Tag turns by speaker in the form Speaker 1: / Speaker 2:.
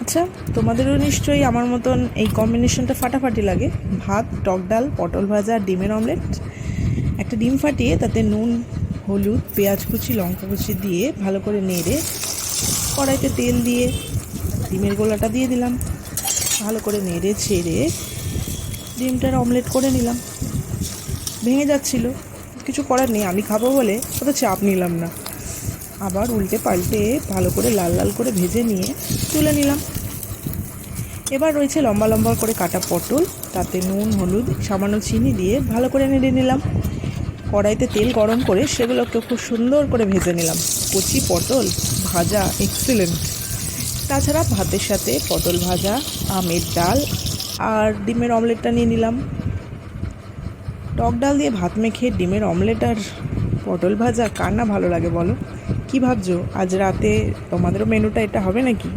Speaker 1: আচ্ছা, তোমাদেরও নিশ্চয়ই আমার মতন এই কম্বিনেশনটা ফাটাফাটি লাগে। ভাত, টক ডাল, পটল ভাজা, ডিমের অমলেট। একটা ডিম ফাটিয়ে তাতে নুন, হলুদ, পেঁয়াজ কুচি, লঙ্কা কুচি দিয়ে ভালো করে নেড়ে কড়াইতে তেল দিয়ে ডিমের গোলাটা দিয়ে দিলাম। ভালো করে নেড়ে ছেড়ে ডিমটার অমলেট করে নিলাম। ভেঙে যাচ্ছিল, কিছু করার নেই, আমি খাবো বলে অত চাপ নিলাম না। আবার উল্টে পাল্টে ভালো করে লাল লাল করে ভেজে নিয়ে তুলে নিলাম। এবার রয়েছে লম্বা লম্বা করে কাটা পটল, তাতে নুন, হলুদ, সামান্য চিনি দিয়ে ভালো করে নেড়ে নিলাম। কড়াইতে তেল গরম করে সেগুলোকে খুব সুন্দর করে ভেজে নিলাম। কচি পটল ভাজা এক্সিলেন্ট। তাছাড়া ভাতের সাথে পটল ভাজা, আমের ডাল আর ডিমের অমলেটটা নিয়ে নিলাম। টক ডাল দিয়ে ভাত মেখে ডিমের অমলেট আর পটল ভাজা কার না ভালো লাগে বলো? কি ভাবছো, আজ রাতে তোমাদেরও মেনুটা এটা হবে নাকি?